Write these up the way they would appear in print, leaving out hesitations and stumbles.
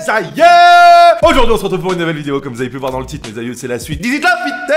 mes aïeux. Aujourd'hui on se retrouve pour une nouvelle vidéo. Comme vous avez pu voir dans le titre, mes aïeux, c'est la suite d'Easy Club Peter.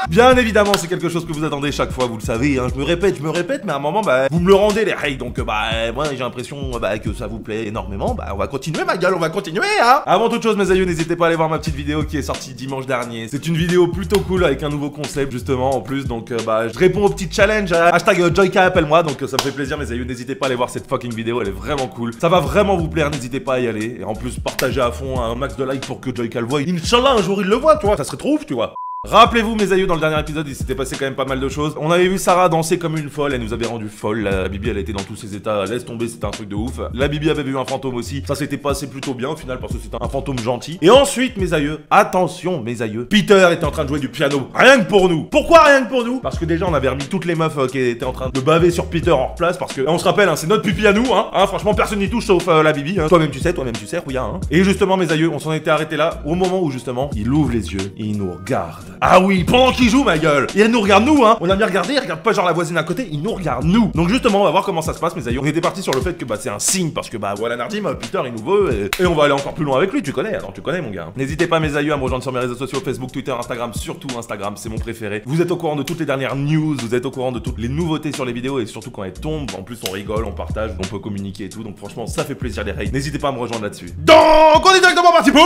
Bien évidemment, c'est quelque chose que vous attendez chaque fois, vous le savez, hein. Je me répète, mais à un moment, vous me le rendez les règles. Donc moi j'ai l'impression que ça vous plaît énormément. On va continuer ma gueule, on va continuer, hein. Avant toute chose, mes aïeux, n'hésitez pas à aller voir ma petite vidéo qui est sortie dimanche dernier. C'est une vidéo plutôt cool avec un nouveau concept justement en plus. Donc je réponds au petit challenge hashtag Joyka appelle-moi. Donc ça me fait plaisir, mes aïeux, n'hésitez pas à aller voir cette fucking vidéo, elle est vraiment cool. Ça va vraiment vous plaire, n'hésitez pas à y aller. Et en plus, partagez à fond un max de likes pour que Joyka le voie. Inch'Allah, un jour il le voit, tu vois, ça serait trop ouf, tu vois. Rappelez-vous, mes aïeux, dans le dernier épisode, il s'était passé quand même pas mal de choses. On avait vu Sarah danser comme une folle, elle nous avait rendu folle. La Bibi, elle était dans tous ses états, laisse tomber, c'était un truc de ouf. La Bibi avait vu un fantôme aussi, ça s'était passé plutôt bien au final parce que c'était un fantôme gentil. Et ensuite, mes aïeux, attention, mes aïeux, Peter était en train de jouer du piano, rien que pour nous. Pourquoi rien que pour nous? Parce que déjà, on avait remis toutes les meufs qui étaient en train de baver sur Peter en place parce que, on se rappelle, hein, c'est notre pipi à nous, hein, franchement, personne n'y touche sauf la Bibi, hein. Toi-même tu sais, Rouya, hein. Et justement, mes aïeux, on s'en était arrêté là au moment où justement, il ouvre les yeux et il nous regarde. Ah oui, pendant qu'il joue, ma gueule. Et elle nous regarde nous, hein. On a bien regardé, il regarde pas genre la voisine à côté, il nous regarde nous. Donc justement, on va voir comment ça se passe, mes aïeux. On était parti sur le fait que c'est un signe parce que voilà Nardim, Peter il nous veut et on va aller encore plus loin avec lui, tu connais, alors tu connais mon gars. N'hésitez pas, mes aïeux, à me rejoindre sur mes réseaux sociaux, Facebook, Twitter, Instagram, surtout Instagram, c'est mon préféré. Vous êtes au courant de toutes les dernières news, vous êtes au courant de toutes les nouveautés sur les vidéos et surtout quand elles tombent. En plus, on rigole, on partage, on peut communiquer et tout. Donc franchement, ça fait plaisir les règles. N'hésitez pas à me rejoindre là-dessus. Donc on est directement parti pour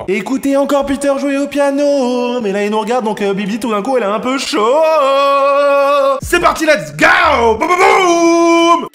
écoutez encore Peter jouer au piano. Mais là il nous regarde, donc Bibi tout d'un coup elle est un peu chaud. C'est parti, let's go. Boum boum boum.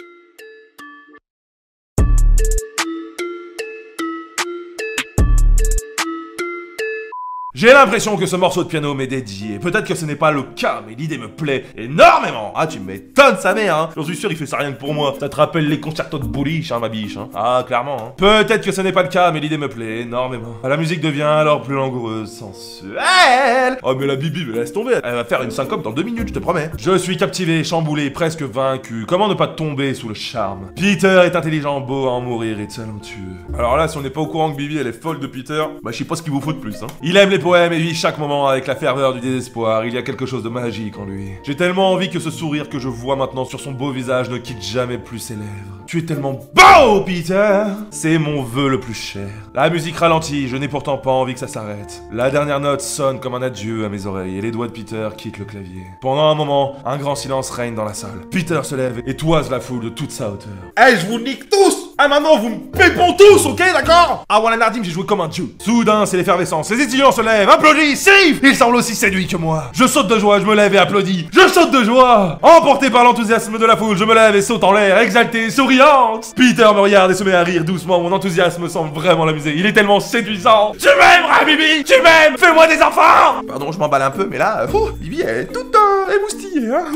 J'ai l'impression que ce morceau de piano m'est dédié. Peut-être que ce n'est pas le cas, mais l'idée me plaît énormément. Ah, tu m'étonnes, sa mère, hein. J'en suis sûr, il fait ça rien que pour moi. Ça te rappelle les concertos de Bouliche, hein, ma biche, hein. Ah, clairement, hein. Peut-être que ce n'est pas le cas, mais l'idée me plaît énormément. La musique devient alors plus langoureuse, sensuelle. Oh, mais la Bibi, mais laisse tomber. Elle va faire une syncope dans 2 minutes, je te promets. Je suis captivé, chamboulé, presque vaincu. Comment ne pas tomber sous le charme? Peter est intelligent, beau à en mourir et talentueux. Alors là, si on n'est pas au courant que Bibi, elle est folle de Peter, je sais pas ce qu'il vous faut de plus, hein. Il aime les poème et vit chaque moment avec la ferveur du désespoir. Il y a quelque chose de magique en lui. J'ai tellement envie que ce sourire que je vois maintenant sur son beau visage ne quitte jamais plus ses lèvres. Tu es tellement beau, Peter. C'est mon vœu le plus cher. La musique ralentit, je n'ai pourtant pas envie que ça s'arrête. La dernière note sonne comme un adieu à mes oreilles et les doigts de Peter quittent le clavier. Pendant un moment, un grand silence règne dans la salle. Peter se lève et toise la foule de toute sa hauteur. Hey, je vous nique tous. Ah, maintenant vous me pépons tous, ok, d'accord? Ah, voilà Nardim, j'ai joué comme un dieu. Soudain, c'est l'effervescence. Les étudiants se lèvent, applaudissent, sifflent. Ils semblent aussi séduits que moi. Je saute de joie, je me lève et applaudis. Je saute de joie. Emporté par l'enthousiasme de la foule, je me lève et saute en l'air, exalté, souriante. Peter me regarde et se met à rire doucement. Mon enthousiasme semble vraiment l'amuser. Il est tellement séduisant. Tu m'aimes, Bibi? Tu m'aimes? Fais-moi des enfants. Pardon, je m'emballe un peu, mais là, Bibi, elle est toute émoustillée, hein.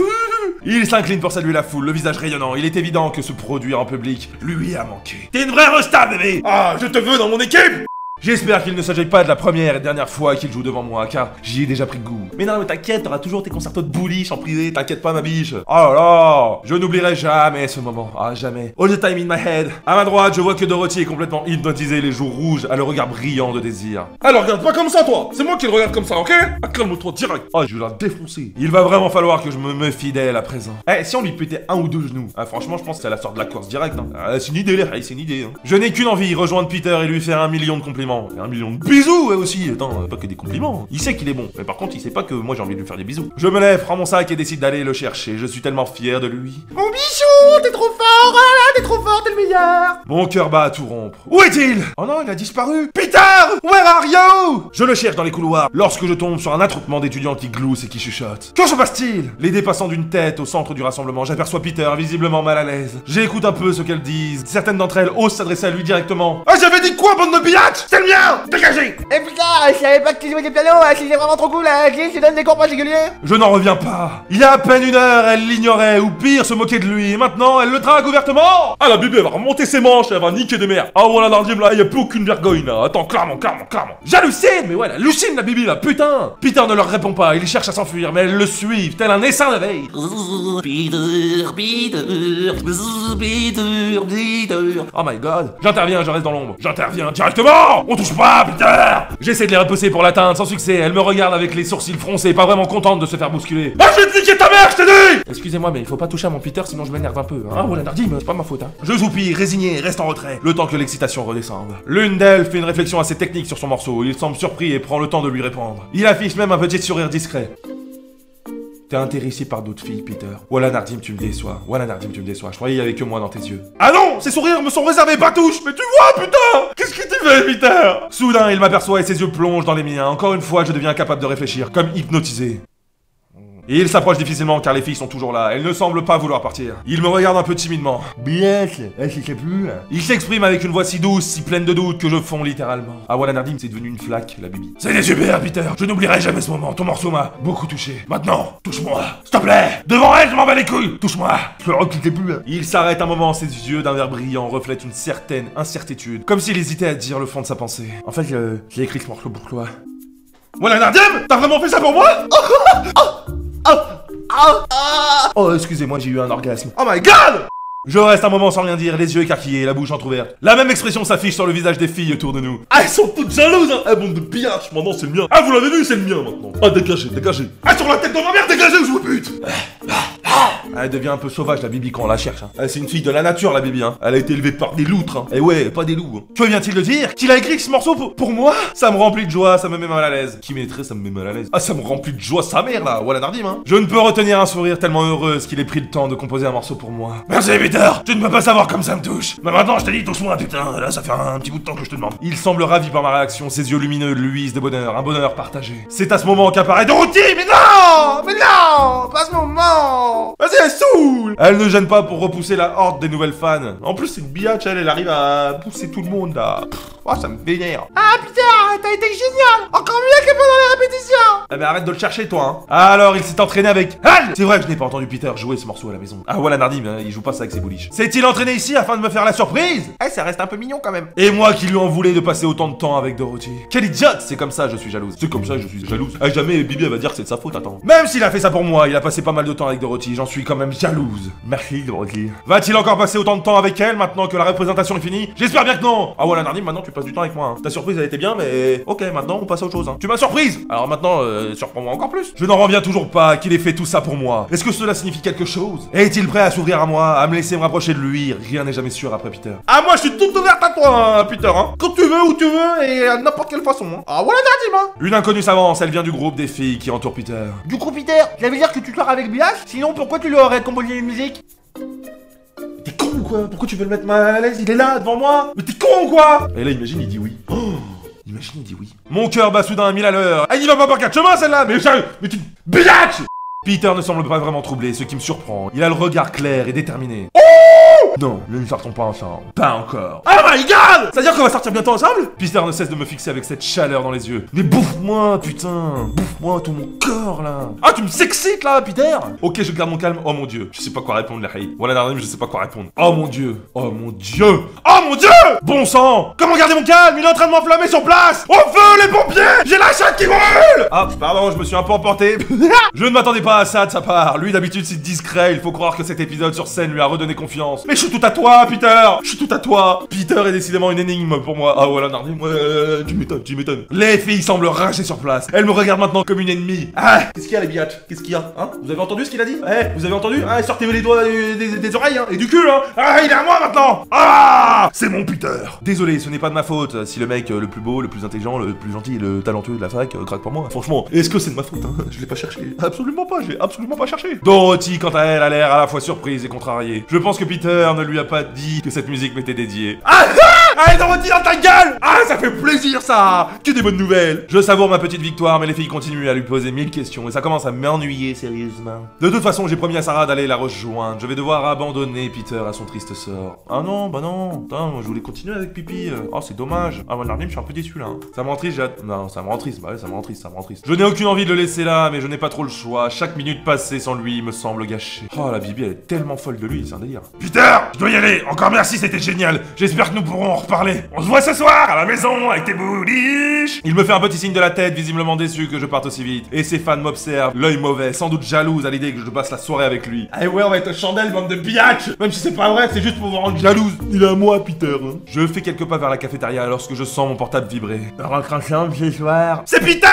Il s'incline pour saluer la foule, le visage rayonnant. Il est évident que se produire en public lui a manqué. T'es une vraie resta, bébé. Ah, je te veux dans mon équipe. J'espère qu'il ne s'agit pas de la première et dernière fois qu'il joue devant moi, car j'y ai déjà pris goût. Mais non, mais t'inquiète, t'auras toujours tes concertos de Bouliche en privé, t'inquiète pas, ma biche. Oh là là, je n'oublierai jamais ce moment, ah jamais. All the time in my head. À ma droite, je vois que Dorothy est complètement hypnotisée, les joues rouges, à le regard brillant de désir. Alors regarde pas comme ça, toi. C'est moi qui le regarde comme ça, ok? Ah, calme-toi direct. Ah, je vais la défoncer. Il va vraiment falloir que je me méfie d'elle à présent. Eh, si on lui pétait un ou 2 genoux, franchement, je pense que c'est la sorte de la course directe, hein. C'est une idée, les c'est une idée, hein. Je n'ai qu'une envie, rejoindre Peter et lui faire 1 million de compliments. Et 1 million de bisous, aussi. Attends, pas que des compliments. Il sait qu'il est bon, mais par contre, il sait pas que moi j'ai envie de lui faire des bisous. Je me lève, prends mon sac et décide d'aller le chercher. Je suis tellement fier de lui. Mon bichou, t'es trop fort, oh là là, t'es trop fort, t'es le meilleur. Mon cœur bat à tout rompre. Où est-il? Oh non, il a disparu. Peter, where are you? Je le cherche dans les couloirs lorsque je tombe sur un attroupement d'étudiants qui gloussent et qui chuchotent. Que se passe-t-il? Les dépassant d'une tête au centre du rassemblement, j'aperçois Peter visiblement mal à l'aise. J'écoute un peu ce qu'elles disent. Certaines d'entre elles osent s'adresser à lui directement. Ah, j'avais dit quoi, bande de biatch? C'est le mien. Dégagez. Eh putain, je savais pas que tu jouais du piano, si c'est vraiment trop cool, qui tu donnes des cours particuliers? Je n'en reviens pas. Il y a à peine 1 heure, elle l'ignorait, ou pire, se moquait de lui, et maintenant, elle le drague ouvertement. Ah, la Bibi, elle va remonter ses manches, elle va niquer des mères. Ah, voilà, Nardim, là, y a plus aucune vergogne, là. Attends, clairement. J'hallucine, mais ouais, elle hallucine, la Bibi, là, putain. Peter ne leur répond pas, il cherche à s'enfuir, mais elles le suivent, tel un essaim la veille. Oh my god. J'interviens, je reste dans l'ombre. J'interviens directement. On touche pas, Peter. J'essaie de les repousser pour l'atteindre, sans succès. Elle me regarde avec les sourcils froncés, pas vraiment contente de se faire bousculer. Ah, je vais te niquer ta mère, je t'ai dit. Excusez-moi, mais il faut pas toucher à mon Peter, sinon je m'énerve un peu, hein. Ah, voilà, Nardim, c'est pas ma faute, hein. Je soupire, résigné, et restent en retrait, le temps que l'excitation redescende. L'une d'elles fait une réflexion assez technique sur son morceau, il semble surpris et prend le temps de lui répondre. Il affiche même un petit sourire discret. T'es intéressé par d'autres filles, Peter. Voilà Nardim, tu me déçois. Voilà Nardim, tu me déçois. Je croyais qu'il y avait que moi dans tes yeux. Ah non, ces sourires me sont réservés, Patouche. Mais tu vois, putain, qu'est-ce que tu fais, Peter? Soudain, il m'aperçoit et ses yeux plongent dans les miens. Encore une fois, je deviens incapable de réfléchir, comme hypnotisé. Et il s'approche difficilement car les filles sont toujours là. Elles ne semblent pas vouloir partir. Il me regarde un peu timidement. Biatch, je sais plus. Il s'exprime avec une voix si douce, si pleine de doute que je fonds littéralement. Ah voilà Nardim, c'est devenu une flaque, la bibi. C'était super, Peter. Je n'oublierai jamais ce moment. Ton morceau m'a beaucoup touché. Maintenant, touche-moi. S'il te plaît. Devant elle, je m'en bats les couilles. Touche-moi. Je crois que tu sais plus. Il s'arrête un moment, ses yeux d'un verre brillant reflètent une certaine incertitude. Comme s'il hésitait à dire le fond de sa pensée. En fait, j'ai écrit ce morceau pour toi. Voilà Nardim, t'as vraiment fait ça pour moi? Oh, excusez-moi, j'ai eu un orgasme. Oh my god! Je reste un moment sans rien dire, les yeux écarquillés, la bouche entrouverte. La même expression s'affiche sur le visage des filles autour de nous. Ah, elles sont toutes jalouses, hein! Ah, bande de biatch, maintenant c'est le mien. Ah, vous l'avez vu, c'est le mien maintenant. Ah, dégagez, dégagez. Ah, sur la tête de ma mère, dégagez ou je vous bute! Elle devient un peu sauvage, la Bibi, quand on la cherche. Hein. C'est une fille de la nature, la Bibi. Hein. Elle a été élevée par des loutres. Hein. Et ouais, pas des loups. Hein. Que vient-il de dire? Qu'il a écrit ce morceau pour moi? Ça me remplit de joie, ça me met mal à l'aise. Qui mettrait, ça me met mal à l'aise. Ah, ça me remplit de joie, sa mère, là. Voilà Nardim, hein. Je ne peux retenir un sourire tellement heureuse qu'il ait pris le temps de composer un morceau pour moi. Merci, Peter. Tu ne peux pas savoir comme ça me touche. Mais maintenant, je t'ai dit, touche-moi, putain. Là, ça fait un petit bout de temps que je te demande. Il semble ravi par ma réaction. Ses yeux lumineux luisent de bonheur. Un bonheur partagé. C'est à ce moment qu'apparaît Dorothy. Mais non! Mais non! Pas ce moment! Vas-y, elle saoule! Elle ne gêne pas pour repousser la horde des nouvelles fans. En plus, c'est une biatch, elle arrive à pousser tout le monde là. Oh, ça me vénère. Ah putain, t'as été génial! Encore mieux que pendant les répétitions! Eh ben arrête de le chercher, toi, hein. Alors, il s'est entraîné avec elle. C'est vrai que je n'ai pas entendu Peter jouer ce morceau à la maison. Ah voilà Nardim, hein, il joue pas ça avec ses bouliches. S'est-il entraîné ici afin de me faire la surprise? Eh, ça reste un peu mignon quand même. Et moi qui lui en voulais de passer autant de temps avec Dorothy. Quelle idiote! C'est comme ça, je suis jalouse. C'est comme ça, je suis jalouse. Ah, jamais Bibi elle va dire que c'est de sa faute, attends. Même s'il a fait ça pour moi, il a passé pas mal de temps avec Dorothy, j'en suis quand même jalouse. Merci Dorothy. Va-t-il encore passer autant de temps avec elle maintenant que la représentation est finie? J'espère bien que non. Ah voilà Nardim, maintenant tu passes du temps avec moi. Hein. Ta surprise elle était bien, mais ok, maintenant on passe à autre chose. Hein. Tu m'as surprise. Alors maintenant, surprends-moi encore plus. Je n'en reviens toujours pas qu'il ait fait tout ça pour moi. Est-ce que cela signifie quelque chose? Est-il prêt à s'ouvrir à moi, à me laisser me rapprocher de lui? Rien n'est jamais sûr après Peter. Ah moi je suis toute ouverte à toi, hein, Peter. Hein. Quand tu veux, où tu veux, et à n'importe quelle façon. Hein. Ah voilà Nardim. Hein. Une inconnue s'avance, elle vient du groupe des filles qui entourent Peter. Du coup, Peter, ça veut dire que tu sors avec Biatch? Sinon, pourquoi tu lui aurais composé une musique? T'es con ou quoi? Pourquoi tu veux le mettre mal à l'aise? Il est là, devant moi. Mais t'es con ou quoi? Et là, imagine, il dit oui. Oh, imagine, il dit oui. Mon cœur bat soudain à 1000 à l'heure. Elle y va pas par 4 chemins, celle-là. Mais sérieux, mais tu... Biatch! Peter ne semble pas vraiment troublé, ce qui me surprend. Il a le regard clair et déterminé. Oh! Non, nous ne sortons pas ensemble. Pas encore. Oh my god! C'est-à-dire qu'on va sortir bientôt ensemble? Peter ne cesse de me fixer avec cette chaleur dans les yeux. Mais bouffe-moi, putain! Bouffe-moi tout mon corps, là! Ah, tu me s'excites, là, Peter! Ok, je garde mon calme. Oh mon dieu. Je sais pas quoi répondre, la haie. Voilà, Nardim, je sais pas quoi répondre. Oh mon dieu! Oh mon dieu! Oh mon dieu! Bon sang! Comment garder mon calme? Il est en train de m'enflammer sur place! Au feu, les pompiers! J'ai la chatte qui brûle! Ah, pardon, je me suis un peu emporté. Je ne m'attendais pas à ça de sa part. Lui, d'habitude, c'est discret. Il faut croire que cet épisode sur scène lui a redonné confiance. Mais je suis tout à toi, Peter! Je suis tout à toi! Peter est décidément une énigme pour moi. Ah voilà, Nardim, tu m'étonnes, tu m'étonnes. Les filles semblent rager sur place. Elles me regardent maintenant comme une ennemie. Ah! Qu'est-ce qu'il y a, les biatchs? Qu'est-ce qu'il y a? Hein? Vous avez entendu ce qu'il a dit? Eh, vous avez entendu? Ah, sortez les doigts des oreilles, hein, et du cul, hein! Ah, il est à moi maintenant! Ah! C'est mon Peter! Désolé, ce n'est pas de ma faute si le mec le plus beau, le plus intelligent, le plus gentil et le talentueux de la fac craque pour moi. Franchement, est-ce que c'est de ma faute, hein? Je l'ai pas cherché. Absolument pas, j'ai absolument pas cherché. Dorothy, quant à elle, a l'air à la fois surprise et contrariée. Je pense que Peter ne lui a pas dit que cette musique m'était dédiée. Ah! Allez, Dorothy, dans ta gueule! Ah, ça fait plaisir, ça! Que des bonnes nouvelles! Je savoure ma petite victoire, mais les filles continuent à lui poser 1000 questions et ça commence à m'ennuyer sérieusement. De toute façon, j'ai promis à Sarah d'aller la rejoindre. Je vais devoir abandonner Peter à son triste sort. Ah non, bah non. Putain, moi je voulais continuer avec Pipi. Oh, c'est dommage. Ah, moi, Nardim, je suis un peu déçu là. Hein. Ça me rend triste, non, ça me rend triste. Bah ouais, ça me rend triste, ça me rend triste. Je n'ai aucune envie de le laisser là, mais je n'ai pas trop le choix. Chaque minute passée sans lui me semble gâchée. Oh, la Bibi, elle est tellement folle de lui, c'est un délire. Peter, je dois y aller. Encore merci, c'était génial. J'espère que nous pourrons en reparler. On se voit ce soir à la maison avec tes bouliches. Il me fait un petit signe de la tête, visiblement déçu que je parte aussi vite. Et ses fans m'observent, l'œil mauvais, sans doute jalouse à l'idée que je passe la soirée avec lui. Ah ouais, on va être chandelle, bande de biatch. Même si c'est pas vrai, c'est juste pour vous rendre jalouse. Il est à moi, Peter. Hein. Je fais quelques pas vers la cafétéria lorsque je sens mon portable vibrer. On rentre ensemble ce soir. C'est Peter!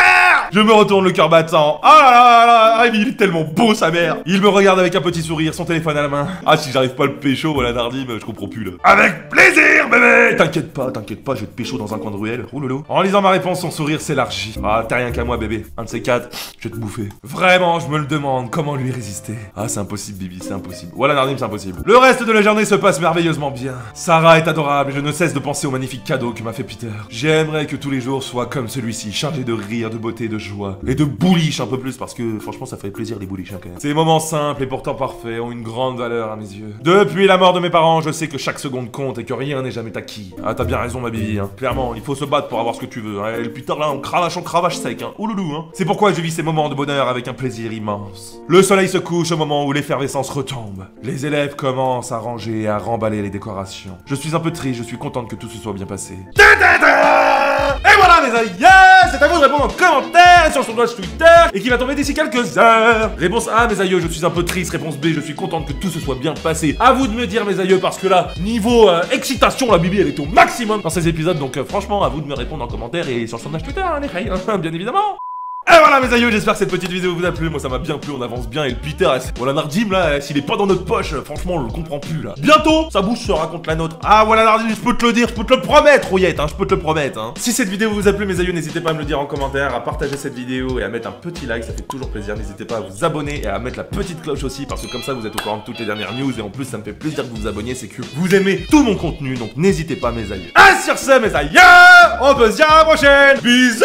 Je me retourne le cœur battant. Ah là là là, il est tellement beau sa mère. Il me regarde avec un petit sourire, son téléphone à la main. Ah si j'arrive pas à le pécho, voilà Nardim, je comprends plus là. Avec plaisir bébé. T'inquiète pas, je vais te pécho dans un coin de ruelle. Ouloulou. En lisant ma réponse, son sourire s'élargit. Ah t'as rien qu'à moi bébé. Un de ces quatre, je vais te bouffer. Vraiment, je me le demande, comment lui résister? Ah c'est impossible Bibi, c'est impossible. Voilà Nardim, c'est impossible. Le reste de la journée se passe merveilleusement bien. Sarah est adorable et je ne cesse de penser au magnifique cadeau que m'a fait Peter. J'aimerais que tous les jours soient comme celui-ci, chargés de rire, de beauté, de joie et de bullish un peu plus parce que franchement ça fait plaisir les bullish hein, quand même. Ces moments simples et pourtant parfaits ont une grande valeur à mes yeux. Depuis la mort de mes parents, je sais que chaque seconde compte et que rien n'est jamais acquis. Ah t'as bien raison ma Bibi, hein. Clairement, il faut se battre pour avoir ce que tu veux. Hein. Et le Peter là, on cravache sec, hein. Ouloulou, hein. C'est pourquoi je vis ces moments de bonheur avec un plaisir immense. Le soleil se couche au moment où l'effervescence retombe. Les élèves commencent à ranger et à remballer les décorations. Je suis un peu triste, je suis contente que tout se soit bien passé. Et voilà mes aïeux, c'est à vous de répondre en commentaire sur son page Twitter et qui va tomber d'ici quelques heures. Réponse A, mes aïeux, je suis un peu triste. Réponse B, je suis contente que tout se soit bien passé. À vous de me dire mes aïeux parce que là, niveau excitation, la Bibi elle est au maximum dans ces épisodes. Donc franchement, à vous de me répondre en commentaire et sur son page Twitter, hein, les filles, bien évidemment. Et voilà mes aïeux, j'espère que cette petite vidéo vous a plu, moi ça m'a bien plu, on avance bien et le Peter, voilà Nardim là, s'il est pas dans notre poche, franchement on le comprend plus là. Bientôt, sa bouche se raconte la nôtre. Ah voilà Nardim, je peux te le dire, je peux te le promettre Rouillette, hein, je peux te le promettre hein. Si cette vidéo vous a plu mes aïeux, n'hésitez pas à me le dire en commentaire, à partager cette vidéo et à mettre un petit like, ça fait toujours plaisir. N'hésitez pas à vous abonner et à mettre la petite cloche aussi parce que comme ça vous êtes au courant de toutes les dernières news et en plus ça me fait plaisir que vous vous abonniez, c'est que vous aimez tout mon contenu, donc n'hésitez pas mes aïeux. Ah sur ce mes aïeux, on peut se dire à la prochaine, bisous.